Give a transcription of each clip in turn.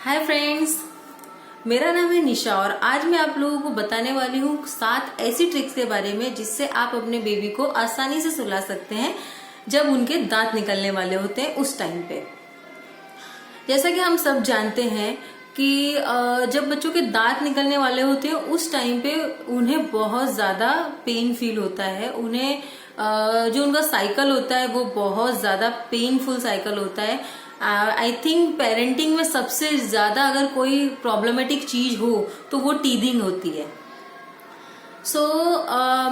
Hi friends, मेरा नाम है निशा और आज मैं आप लोगों को बताने वाली हूँ 7 ऐसी ट्रिक्स के बारे में जिससे आप अपने बेबी को आसानी से सुला सकते हैं जब उनके दांत निकलने वाले होते हैं उस टाइम पे। जैसा कि हम सब जानते हैं कि जब बच्चों के दांत निकलने वाले होते हैं उस टाइम पे उन्हें बहुत ज्यादा पेन फील होता है। उन्हें जो उनका साइकिल होता है वो बहुत ज्यादा पेनफुल साइकिल होता है। आई थिंक पेरेंटिंग में सबसे ज्यादा अगर कोई प्रॉब्लमेटिक चीज हो तो वो टीदिंग होती है।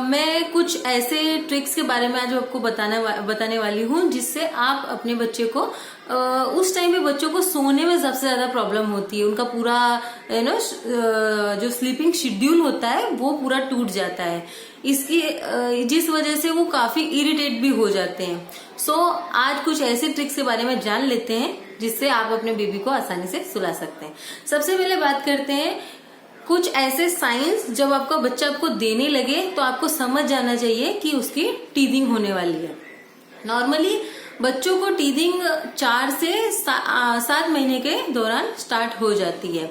मैं कुछ ऐसे ट्रिक्स के बारे में आज आपको बताने वाली हूँ जिससे आप अपने बच्चे को उस टाइम पे बच्चों को सोने में सबसे ज्यादा प्रॉब्लम होती है। उनका पूरा जो स्लीपिंग शेड्यूल होता है वो पूरा टूट जाता है, इसकी जिस वजह से वो काफी इरिटेट भी हो जाते हैं। आज कुछ ऐसे ट्रिक्स के बारे में जान लेते हैं जिससे आप अपने बेबी को आसानी से सुला सकते हैं। सबसे पहले बात करते हैं कुछ ऐसे साइंस जब आपका बच्चा आपको देने लगे तो आपको समझ जाना चाहिए कि उसकी टीदिंग होने वाली है। नॉर्मली बच्चों को टीदिंग 4 से 7 महीने के दौरान स्टार्ट हो जाती है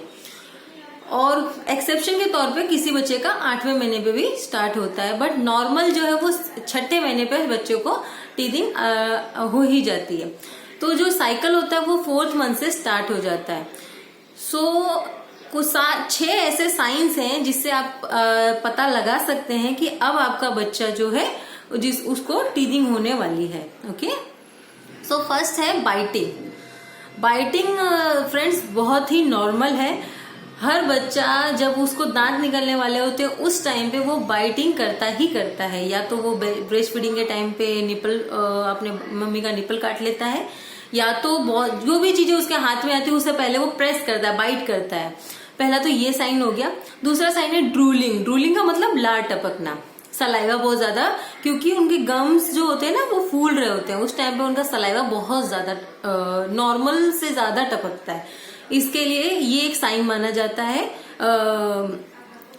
और एक्सेप्शन के तौर पे किसी बच्चे का 8वें महीने पे भी स्टार्ट होता है, बट नॉर्मल जो है वो 6ठे महीने पे बच्चों को टीदिंग हो ही जाती है। तो जो साइकिल होता है वो 4th मंथ से स्टार्ट हो जाता है। कुछ 6 ऐसे साइंस हैं जिससे आप पता लगा सकते हैं कि अब आपका बच्चा जो है उसको टीदिंग होने वाली है। ओके, फर्स्ट है बाइटिंग फ्रेंड्स, बहुत ही नॉर्मल है। हर बच्चा जब उसको दांत निकलने वाले होते हैं उस टाइम पे वो बाइटिंग करता ही करता है। या तो वो ब्रेस्ट फीडिंग के टाइम पे निपल अपने मम्मी का निपल काट लेता है, या तो जो भी चीजें उसके हाथ में आती है उससे पहले वो प्रेस करता है, बाइट करता है। पहला तो ये साइन हो गया। दूसरा साइन है ड्रूलिंग का मतलब लार टपकना, सलाइवा बहुत ज्यादा, क्योंकि उनके गम्स जो होते हैं ना वो फूल रहे होते हैं उस टाइम पे उनका सलाइवा बहुत ज्यादा नॉर्मल से ज्यादा टपकता है। इसके लिए ये एक साइन माना जाता है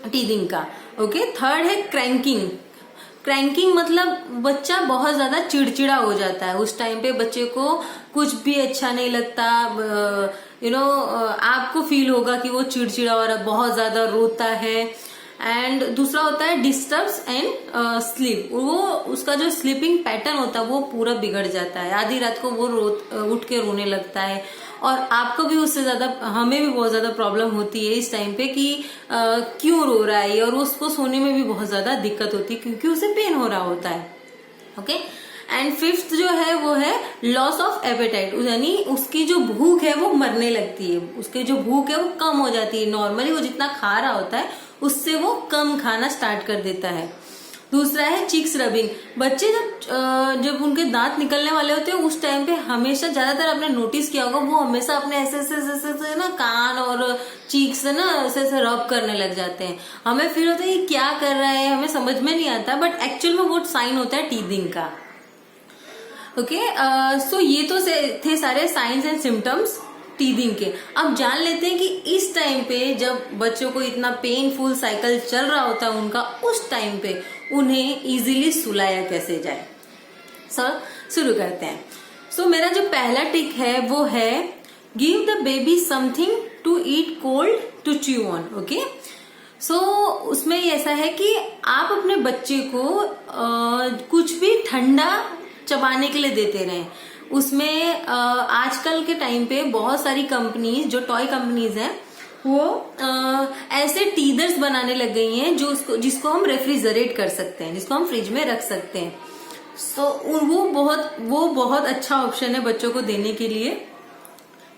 टीदिंग का। ओके, थर्ड है क्रैंकिंग मतलब बच्चा बहुत ज्यादा चिड़चिड़ा हो जाता है। उस टाइम पे बच्चे को कुछ भी अच्छा नहीं लगता। आपको फील होगा कि वो चिड़चिड़ा और बहुत ज्यादा रोता है। एंड दूसरा होता है डिस्टर्ब्स एंड स्लीप, वो उसका जो स्लीपिंग पैटर्न होता है वो पूरा बिगड़ जाता है। आधी रात को वो उठ के रोने लगता है और आपको भी उससे ज्यादा, हमें भी बहुत ज्यादा प्रॉब्लम होती है इस टाइम पे कि क्यों रो रहा है, और उसको सोने में भी बहुत ज्यादा दिक्कत होती है क्योंकि उसे पेन हो रहा होता है। ओके, एंड 5th जो है वो है लॉस ऑफ एपेटाइट, यानी उसकी जो भूख है वो मरने लगती है। उसकी जो भूख है वो कम हो जाती है। नॉर्मली वो जितना खा रहा होता है उससे वो कम खाना स्टार्ट कर देता है। दूसरा है चिक्स रबिंग। बच्चे जब उनके दांत निकलने वाले होते हैं उस टाइम पे हमेशा, ज्यादातर आपने नोटिस किया होगा, वो हमेशा अपने ऐसे ना कान और चीक्स से ना ऐसे रब करने लग जाते हैं। हमें फील होता है ये क्या कर रहा है, हमें समझ में नहीं आता, बट एक्चुअल में वो साइन होता है टीदिंग का। ओके, ये तो थे सारे साइंस एंड सिम्टम्स टीदिंग के। अब जान लेते हैं कि इस टाइम पे जब बच्चों को इतना पेनफुल साइकिल चल रहा होता है उनका, उस टाइम पे उन्हें इजीली सुलाया कैसे जाए। शुरू करते हैं। मेरा जो पहला टिक है वो है give the baby something to eat cold to chew on. Okay, उसमें ऐसा है कि आप अपने बच्चे को कुछ भी ठंडा चबाने के लिए देते रहें। उसमें आजकल के टाइम पे बहुत सारी कंपनीज, जो टॉय कंपनीज हैं, वो ऐसे टीदर्स बनाने लग गई हैं जिसको हम रेफ्रिजरेट कर सकते हैं, जिसको हम फ्रिज में रख सकते हैं। वो बहुत अच्छा ऑप्शन है बच्चों को देने के लिए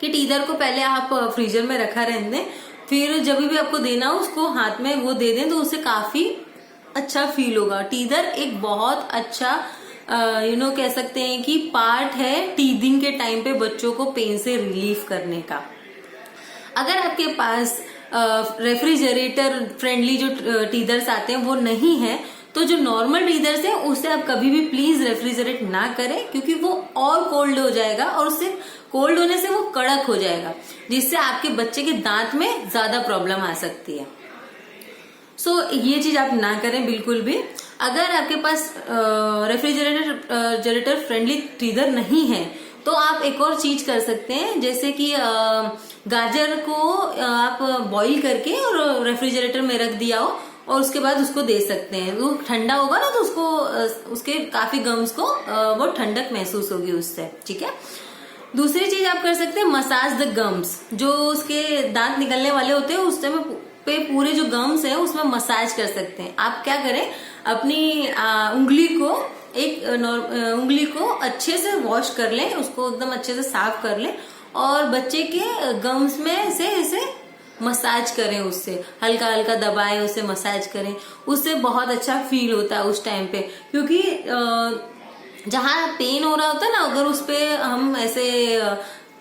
कि टीदर को पहले आप फ्रीजर में रखा रहने दें, फिर जब भी आपको देना हो उसको हाथ में वो दे दें तो उससे काफी अच्छा फील होगा। टीदर एक बहुत अच्छा कह सकते हैं कि पार्ट है टीदिंग के टाइम पे बच्चों को पेन से रिलीफ करने का। अगर आपके पास रेफ्रिजरेटर फ्रेंडली जो टीदर्स आते हैं वो नहीं है तो जो नॉर्मल टीदर्स है उसे आप कभी भी प्लीज रेफ्रिजरेट ना करें, क्योंकि वो और कोल्ड हो जाएगा और उससे कोल्ड होने से वो कड़क हो जाएगा, जिससे आपके बच्चे के दांत में ज्यादा प्रॉब्लम आ सकती है। ये चीज आप ना करें बिल्कुल भी। अगर आपके पास रेफ्रिजरेटर फ्रेंडली टीदर नहीं है तो आप एक और चीज कर सकते हैं, जैसे कि गाजर को आप बॉईल करके और रेफ्रिजरेटर में रख दिया हो और उसके बाद उसको दे सकते हैं। वो ठंडा होगा ना तो उसको उसके काफी गम्स को वो ठंडक महसूस होगी उससे, ठीक है। दूसरी चीज आप कर सकते हैं मसाज द गम्स। जो उसके दांत निकलने वाले होते हैं उस टाइम पे पूरे जो गम्स है उसमें मसाज कर सकते हैं। आप क्या करें, अपनी उंगली को अच्छे से वॉश कर लें, उसको एकदम अच्छे से साफ कर लें और बच्चे के गम्स में ऐसे मसाज करें, उससे हल्का हल्का दबाएं, उसे मसाज करें। उससे बहुत अच्छा फील होता है उस टाइम पे, क्योंकि जहाँ पेन हो रहा होता है ना, अगर उस पे हम ऐसे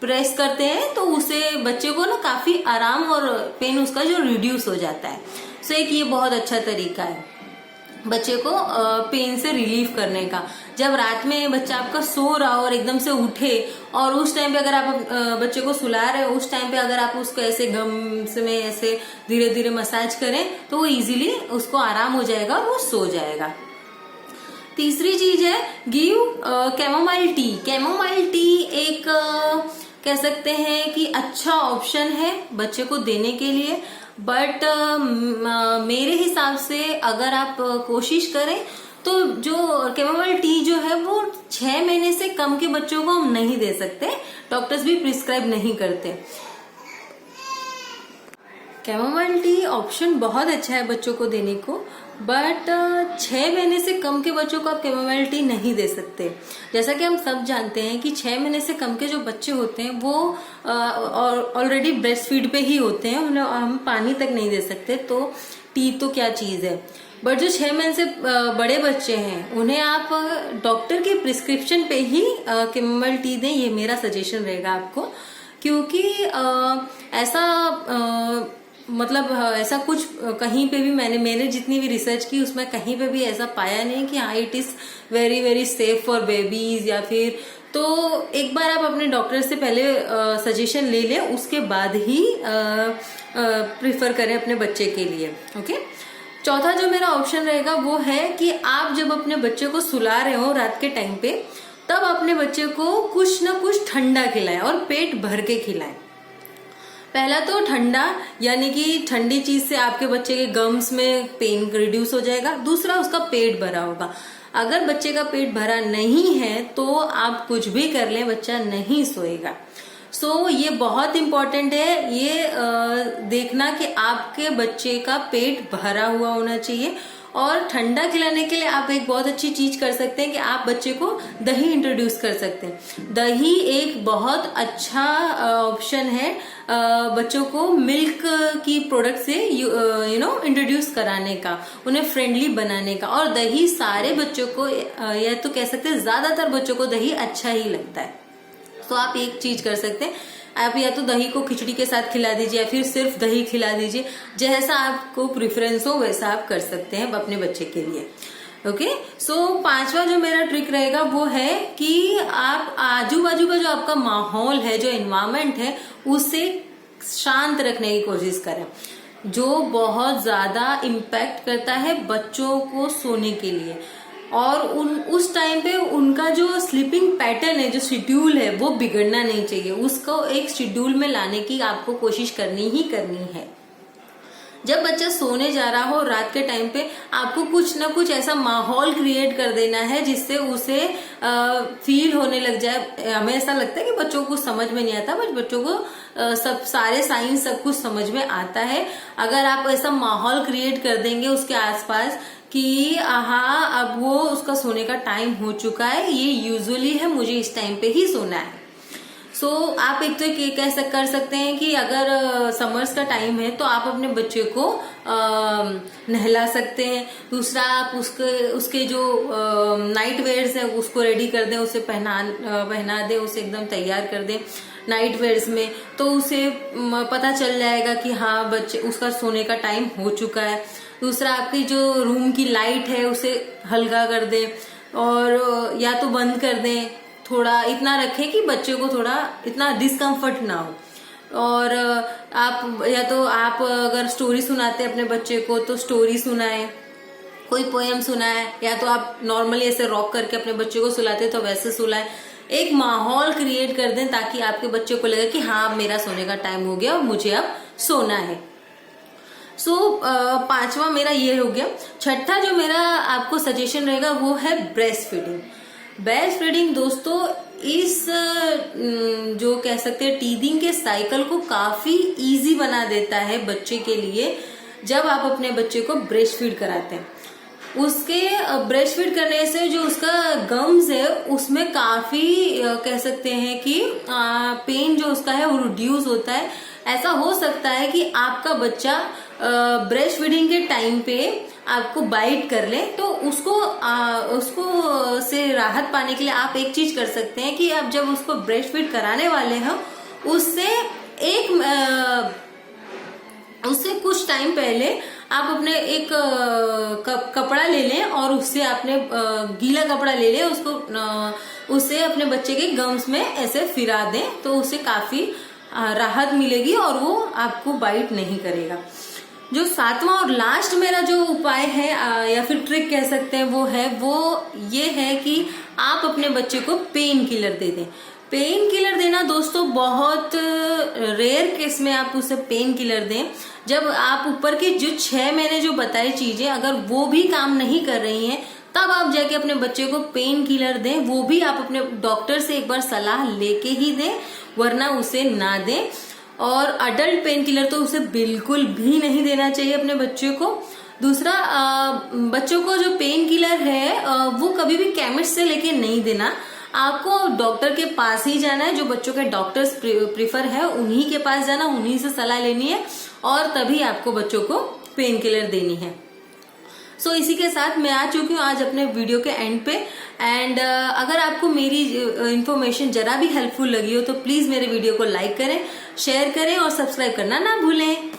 प्रेस करते हैं तो उसे बच्चे को ना काफी आराम और पेन उसका जो रिड्यूस हो जाता है। सो एक ये बहुत अच्छा तरीका है बच्चे को पेन से रिलीफ करने का। जब रात में बच्चा आपका सो रहा हो और एकदम से उठे और उस टाइम पे अगर आप बच्चे को सुला रहे हो, उस टाइम पे अगर आप उसको ऐसे गम्स में ऐसे धीरे धीरे मसाज करें तो वो इजीली उसको आराम हो जाएगा और वो सो जाएगा। तीसरी चीज है give chamomile tea. Chamomile tea एक कह सकते हैं कि अच्छा ऑप्शन है बच्चे को देने के लिए, बट मेरे हिसाब से अगर आप कोशिश करें तो जो कैमोमाइल टी जो है वो 6 महीने से कम के बच्चों को हम नहीं दे सकते, डॉक्टर्स भी प्रिस्क्राइब नहीं करते। कैमोमाइल टी ऑप्शन बहुत अच्छा है बच्चों को देने को, बट 6 महीने से कम के बच्चों को आप कैमोमाइल टी नहीं दे सकते। जैसा कि हम सब जानते हैं कि 6 महीने से कम के जो बच्चे होते हैं वो ऑलरेडी ब्रेस्ट फीड पे ही होते हैं, उन्हें हम पानी तक नहीं दे सकते, तो टी तो क्या चीज है। बट जो 6 महीने से बड़े बच्चे हैं उन्हें आप डॉक्टर के प्रिस्क्रिप्शन पे ही कैमोमाइल टी दें, ये मेरा सजेशन रहेगा आपको। क्योंकि ऐसा कुछ कहीं पे भी मैंने जितनी भी रिसर्च की उसमें कहीं पे भी ऐसा पाया नहीं कि हाँ it is very very safe for babies या फिर, तो एक बार आप अपने डॉक्टर से पहले सजेशन ले लें, उसके बाद ही प्रिफर करें अपने बच्चे के लिए। ओके। चौथा जो मेरा ऑप्शन रहेगा वो है कि आप जब अपने बच्चे को सुला रहे हो रात के टाइम पे, तब अपने बच्चे को कुछ ना कुछ ठंडा खिलाएं और पेट भर के खिलाएं। पहला तो ठंडा, यानी कि ठंडी चीज से आपके बच्चे के गम्स में पेन रिड्यूस हो जाएगा। दूसरा उसका पेट भरा होगा। अगर बच्चे का पेट भरा नहीं है तो आप कुछ भी कर लें, बच्चा नहीं सोएगा। सो ये बहुत इंपॉर्टेंट है ये देखना कि आपके बच्चे का पेट भरा हुआ होना चाहिए। और ठंडा खिलाने के लिए आप एक बहुत अच्छी चीज कर सकते हैं कि आप बच्चे को दही इंट्रोड्यूस कर सकते हैं। दही एक बहुत अच्छा ऑप्शन है बच्चों को मिल्क की प्रोडक्ट से इंट्रोड्यूस कराने का, उन्हें फ्रेंडली बनाने का। और दही सारे बच्चों को या तो कह सकते हैं ज्यादातर बच्चों को दही अच्छा ही लगता है। तो आप एक चीज कर सकते हैं, आप या तो दही को खिचड़ी के साथ खिला दीजिए या फिर सिर्फ दही खिला दीजिए, जैसा आपको प्रेफरेंस हो वैसा आप कर सकते हैं अपने बच्चे के लिए। ओके। सो पांचवा जो मेरा ट्रिक रहेगा वो है कि आप आजू बाजू का जो आपका माहौल है, जो एनवायरमेंट है, उसे शांत रखने की कोशिश करें, जो बहुत ज्यादा इम्पैक्ट करता है बच्चों को सोने के लिए। और उस टाइम पे उनका जो स्लीपिंग पैटर्न है, जो शेड्यूल है, वो बिगड़ना नहीं चाहिए। उसको एक शेड्यूल में लाने की आपको कोशिश करनी ही करनी है। जब बच्चा सोने जा रहा हो रात के टाइम पे, आपको कुछ ना कुछ ऐसा माहौल क्रिएट कर देना है जिससे उसे फील होने लग जाए। हमें ऐसा लगता है कि बच्चों को समझ में नहीं आता, बट बच्चों को सब सारे साइंस सब कुछ समझ में आता है। अगर आप ऐसा माहौल क्रिएट कर देंगे उसके आसपास कि हाँ अब वो उसका सोने का टाइम हो चुका है, ये यूजुअली है, मुझे इस टाइम पे ही सोना है। सो आप एक तो कर सकते हैं कि अगर समर्स का टाइम है तो आप अपने बच्चे को नहला सकते हैं। दूसरा आप उसके जो नाइट वेयर्स है उसको रेडी कर दें, उसे पहना दें, उसे एकदम तैयार कर दें नाइट वेयर्स में, तो उसे पता चल जाएगा कि हाँ बच्चे उसका सोने का टाइम हो चुका है। दूसरा आपकी जो रूम की लाइट है उसे हल्का कर दें और या तो बंद कर दें, थोड़ा इतना रखें कि बच्चे को थोड़ा इतना डिस्कम्फर्ट ना हो। और आप या तो आप अगर स्टोरी सुनाते हैं अपने बच्चे को तो स्टोरी सुनाएं, कोई पोएम सुनाएं, या तो आप नॉर्मली ऐसे रॉक करके अपने बच्चे को सुलाते तो वैसे सुलाएं, एक माहौल क्रिएट कर दें ताकि आपके बच्चे को लगे कि हाँ अब मेरा सोने का टाइम हो गया और मुझे अब सोना है। पांचवा मेरा ये हो गया। छठा जो मेरा आपको सजेशन रहेगा वो है ब्रेस्ट फीडिंग। ब्रेस्ट फीडिंग दोस्तों इस जो कह सकते हैं टीथिंग के साइकिल को काफी इजी बना देता है बच्चे के लिए जब आप अपने बच्चे को ब्रेस्ट फीड कराते हैं। उसके ब्रेस्ट फीड करने से जो उसका गम्स है उसमें काफी कह सकते हैं कि पेन जो उसका है वो रिड्यूस होता है। ऐसा हो सकता है कि आपका बच्चा ब्रेस्ट फीडिंग के टाइम पे आपको बाइट कर ले, तो उसको से राहत पाने के लिए आप एक चीज कर सकते हैं कि आप जब उसको ब्रेस्ट फीड कराने वाले हो उससे कुछ टाइम पहले आप अपने एक कपड़ा ले लें और उससे आपने गीला कपड़ा ले लें, उससे अपने बच्चे के गम्स में ऐसे फिरा दें तो उससे काफी राहत मिलेगी और वो आपको बाइट नहीं करेगा। जो सातवां और लास्ट मेरा जो उपाय है या फिर ट्रिक कह सकते हैं वो ये है कि आप अपने बच्चे को पेन किलर दे दें। पेन किलर देना दोस्तों बहुत रेयर केस में आप उसे पेन किलर दें। जब आप ऊपर की जो 6 मैंने जो बताई चीजें अगर वो भी काम नहीं कर रही हैं तब आप जाके अपने बच्चे को पेन किलर दें। वो भी आप अपने डॉक्टर से एक बार सलाह लेके ही दें, वरना उसे ना दें। और अडल्ट पेन किलर तो उसे बिल्कुल भी नहीं देना चाहिए अपने बच्चे को। दूसरा, बच्चों को जो पेन किलर है वो कभी भी केमिस्ट से लेके नहीं देना, आपको डॉक्टर के पास ही जाना है। जो बच्चों के डॉक्टर्स प्रीफर है उन्हीं के पास जाना, उन्हीं से सलाह लेनी है और तभी आपको बच्चों को पेन किलर देनी है। इसी के साथ मैं आ चुकी हूँ आज अपने वीडियो के एंड पे। एंड अगर आपको मेरी इन्फॉर्मेशन जरा भी हेल्पफुल लगी हो तो प्लीज मेरे वीडियो को लाइक करें, शेयर करें और सब्सक्राइब करना ना भूलें।